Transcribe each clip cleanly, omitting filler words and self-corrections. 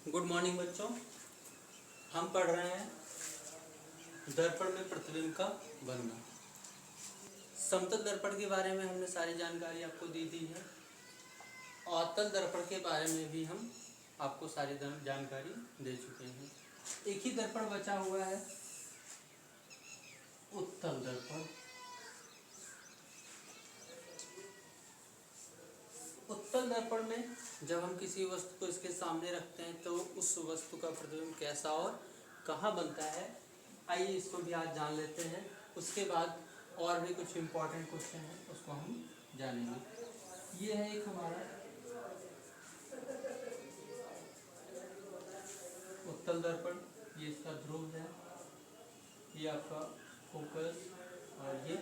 Good morning बच्चों। हम पढ़ रहे हैं दर्पण में प्रतिबिंब का बनना। समतल दर्पण के बारे में हमने सारी जानकारी आपको दे दी है। अवतल दर्पण के बारे में भी हम आपको सारी जानकारी दे चुके हैं। एक ही दर्पण बचा हुआ है, उत्तल दर्पण। उत्तल दर्पण में जब हम किसी वस्तु को इसके सामने रखते हैं तो उस वस्तु का प्रतिबिंब कैसा और कहाँ बनता है, आइए इसको भी आज जान लेते हैं। उसके बाद और भी कुछ इम्पोर्टेंट क्वेश्चन है उसको हम जानेंगे। ये है एक हमारा उत्तल दर्पण, ये इसका ध्रुव है, ये आपका फोकस और ये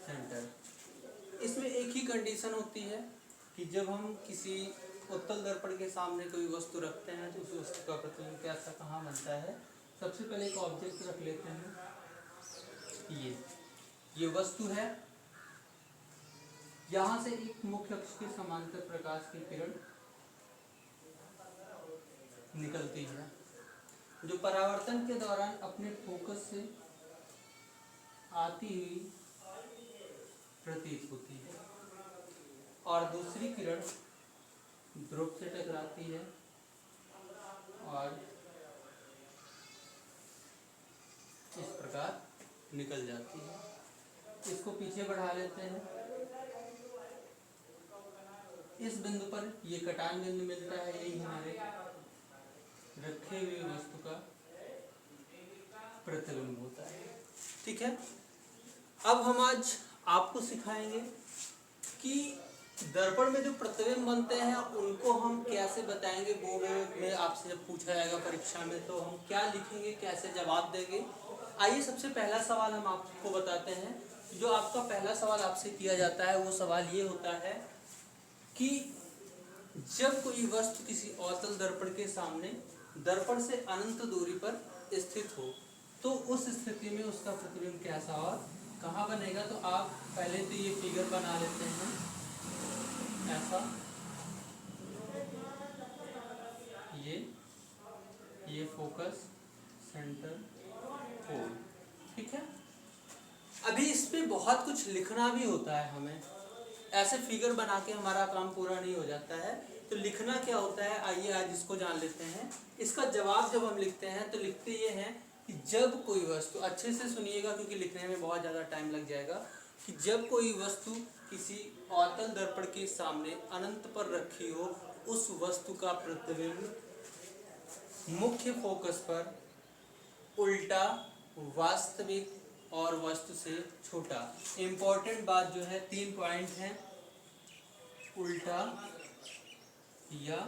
सेंटर। इसमें एक ही कंडीशन होती है कि जब हम किसी उत्तल दर्पण के सामने कोई वस्तु रखते हैं तो उस वस्तु का प्रतिबिंब कैसा कहाँ बनता है। सबसे पहले एक ऑब्जेक्ट रख लेते हैं। ये वस्तु है। यहाँ से एक मुख्य अक्ष के समांतर प्रकाश की किरण निकलती है जो परावर्तन के दौरान अपने फोकस से आती हुई प्रतीत होती है और दूसरी किरण ध्रुव से टकराती है और इस प्रकार निकल जाती है। इसको पीछे बढ़ा लेते हैं। इस बिंदु पर ये कटान बिंदु मिलता है, यही हमारे रखे हुए वस्तु का प्रतिबिंब होता है। ठीक है। अब हम आज आपको सिखाएंगे कि दर्पण में जो प्रतिबिंब बनते हैं उनको हम कैसे बताएंगे। बोर्ड में आपसे जब पूछा जाएगा परीक्षा में तो हम क्या लिखेंगे, कैसे जवाब देंगे। आइए सबसे पहला सवाल हम आपको बताते हैं। जो आपका पहला सवाल आपसे किया जाता है वो सवाल ये होता है कि जब कोई वस्तु किसी अवतल दर्पण के सामने दर्पण से अनंत दूरी पर स्थित हो तो उस स्थिति में उसका प्रतिबिंब कैसा और कहाँ बनेगा। तो आप पहले तो ये फिगर बना लेते हैं ऐसा, ये फोकस, सेंटर, पोल। ठीक है। अभी इस पे बहुत कुछ लिखना भी होता है हमें, ऐसे फिगर बना के हमारा काम पूरा नहीं हो जाता है। तो लिखना क्या होता है, आइए आज इसको जान लेते हैं। इसका जवाब जब हम लिखते हैं तो लिखते ये हैं कि जब कोई वस्तु, अच्छे से सुनिएगा क्योंकि लिखने में बहुत ज़्यादा टाइम लग जाएगा, कि जब कोई वस्तु किसी अवतल दर्पण के सामने अनंत पर रखी हो उस वस्तु का प्रतिबिंब मुख्य फोकस पर उल्टा, वास्तविक और वस्तु से छोटा। इंपॉर्टेंट बात जो है 3 पॉइंट हैं, उल्टा या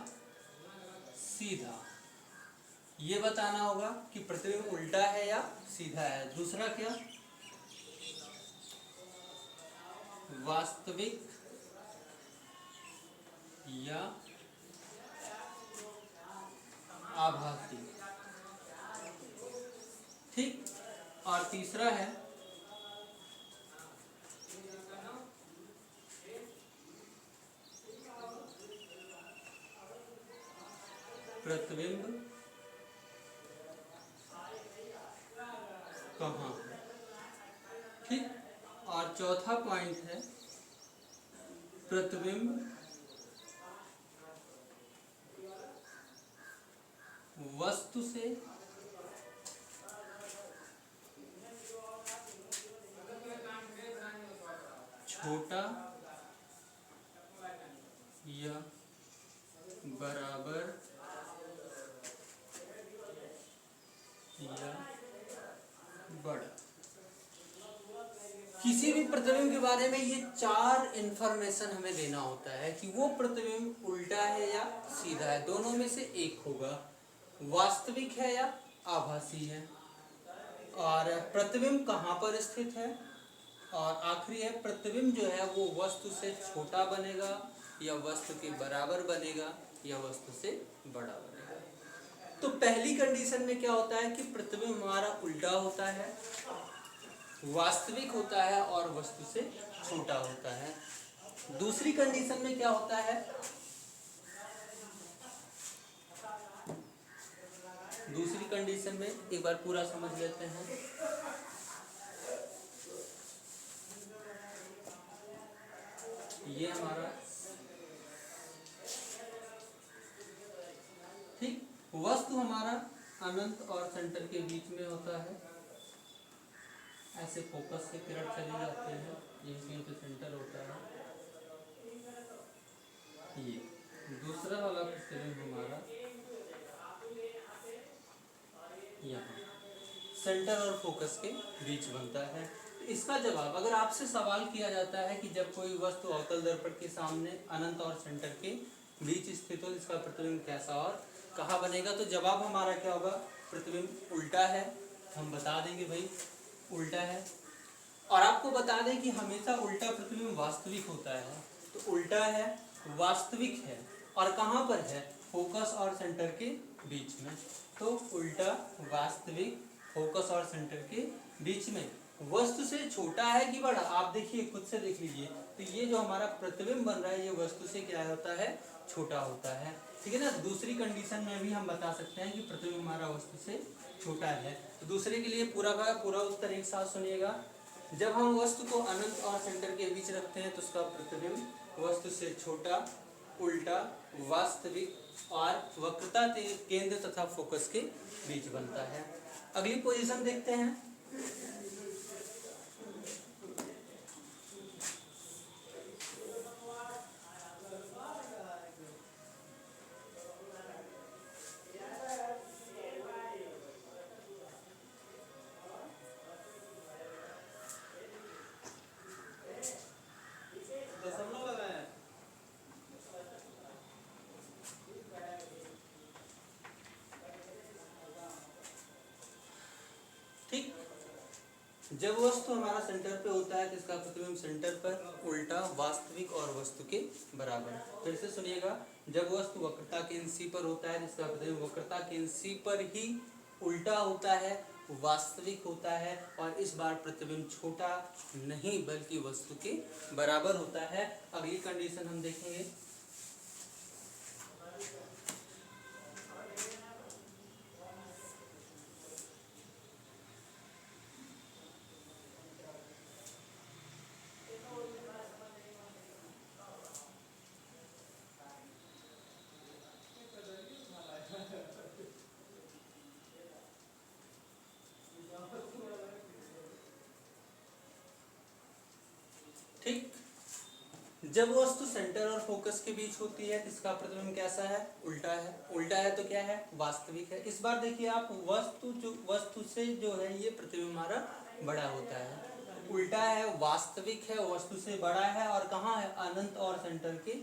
सीधा। ये बताना होगा कि प्रतिबिंब उल्टा है या सीधा है। दूसरा क्या, वास्तविक या आभासी। ठीक। और तीसरा है प्रतिबिंब कहाँ है। ठीक। और चौथा पॉइंट है प्रतिबिंब वस्तु से छोटा या बराबर या बड़ा। किसी भी प्रतिबिंब के बारे में ये 4 इंफॉर्मेशन हमें देना होता है कि वो प्रतिबिंब उल्टा है या सीधा है, दोनों में से एक होगा, वास्तविक है या आभासी है, और प्रतिबिंब कहाँ पर स्थित है, और आखिरी है प्रतिबिंब जो है वो वस्तु से छोटा बनेगा या वस्तु के बराबर बनेगा या वस्तु से बड़ा बनेगा। तो पहली कंडीशन में क्या होता है कि प्रतिबिंब हमारा उल्टा होता है, वास्तविक होता है और वस्तु से छोटा होता है। दूसरी कंडीशन में क्या होता है कंडीशन में एक बार पूरा समझ लेते हैं। ये हमारा ठीक वस्तु हमारा अनंत और सेंटर के बीच में होता है। ऐसे फोकस से किरण चली जाते हैं, ये कहीं पे सेंटर होता है। ये दूसरा वाला प्रतिबिंब हमारा यहाँ सेंटर और फोकस के बीच बनता है। इसका जवाब अगर आपसे सवाल किया जाता है कि जब कोई वस्तु अवतल दर्पण के सामने अनंत और सेंटर के बीच स्थित हो, इसका प्रतिबिंब कैसा और कहाँ बनेगा, तो जवाब हमारा क्या होगा, प्रतिबिंब उल्टा है। हम बता देंगे भाई उल्टा है। और आपको बता दें कि हमेशा उल्टा प्रतिबिंब वास्तविक होता है। तो उल्टा है, वास्तविक है, और कहाँ पर है, फोकस और सेंटर के बीच में। तो उल्टा, वास्तविक, फोकस और सेंटर के बीच में। वस्तु से छोटा है कि बड़ा, आप देखिए खुद से देख लीजिए। तो ये जो हमारा प्रतिबिंब बन रहा है ये वस्तु से क्या होता है, छोटा होता है। ठीक है ना। दूसरी कंडीशन में भी हम बता सकते हैं कि प्रतिबिंब हमारा वस्तु से छोटा है। तो दूसरे के लिए पूरा का पूरा उत्तर एक साथ सुनिएगा। जब हम वस्तु को अनंत और सेंटर के बीच रखते हैं तो उसका प्रतिबिंब वस्तु से छोटा, उल्टा, वास्तविक और वक्रता केंद्र तथा फोकस के बीच बनता है। अगली पोजीशन देखते हैं। ठीक, जब वस्तु हमारा सेंटर पे होता है तो इसका प्रतिबिंब सेंटर पर, उल्टा, वास्तविक और वस्तु के बराबर। फिर से सुनिएगा, जब वस्तु वक्रता केंद्र C पर होता है तो इसका प्रतिबिंब वक्रता केंद्र C पर ही उल्टा होता है, वास्तविक होता है, और इस बार प्रतिबिंब छोटा नहीं बल्कि वस्तु के बराबर होता है। अगली कंडीशन हम देखेंगे। ठीक, जब वस्तु सेंटर और फोकस के बीच होती है इसका प्रतिबिंब कैसा है, उल्टा है। उल्टा है तो क्या है, वास्तविक है। इस बार देखिए आप, वस्तु से जो है ये प्रतिबिंब हमारा बड़ा होता है। उल्टा है, वास्तविक है, वस्तु से बड़ा है, और कहाँ है, अनंत और सेंटर के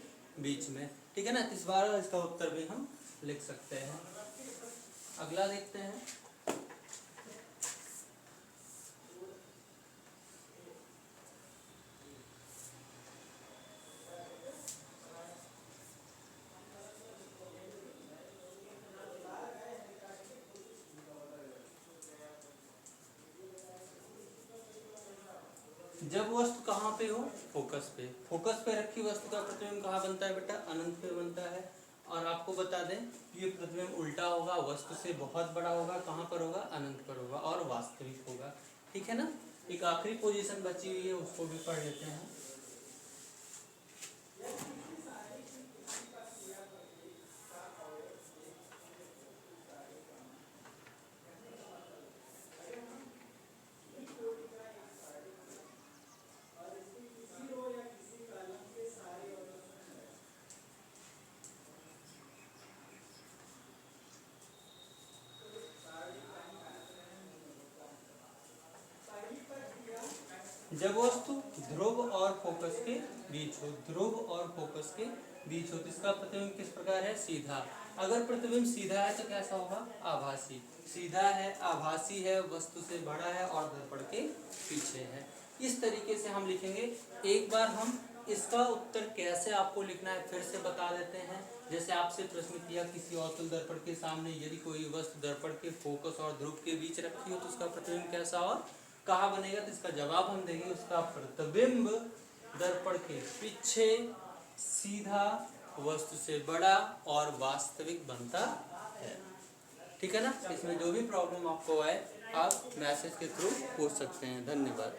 बीच में। ठीक है ना। इस बार इसका उत्तर भी हम लिख सकते हैं। अगला देखते हैं। जब वस्तु कहाँ पे हो, फोकस पे। फोकस पे रखी वस्तु का प्रतिबिंब कहाँ बनता है बेटा, अनंत पे बनता है। और आपको बता दें ये प्रतिबिंब उल्टा होगा, वस्तु से बहुत बड़ा होगा, कहाँ पर होगा, अनंत पर होगा, और वास्तविक होगा। ठीक है ना। एक आखिरी पोजीशन बची हुई है, उसको भी पढ़ लेते हैं। जब वस्तु ध्रुव और फोकस के बीच हो, ध्रुव और फोकस के बीच हो, तो इसका प्रतिबिंब किस प्रकार है, सीधा। अगर प्रतिबिंब सीधा है तो कैसा होगा, आभासी। सीधा है, आभासी है, वस्तु से बड़ा है और दर्पण के पीछे है। इस तरीके से हम लिखेंगे। एक बार हम इसका उत्तर कैसे आपको लिखना है फिर से बता देते हैं। जैसे आपसे प्रश्न किया, किसी अवतल दर्पण के सामने यदि कोई वस्तु दर्पण के फोकस और ध्रुव के बीच रखी हो तो उसका प्रतिबिंब कैसा और कहाँ बनेगा, तो इसका जवाब हम देंगे, उसका प्रतिबिंब दर्पण के पीछे, सीधा, वस्तु से बड़ा और वास्तविक बनता है। ठीक है ना। इसमें जो भी प्रॉब्लम आपको आए आप मैसेज के थ्रू पूछ सकते हैं। धन्यवाद।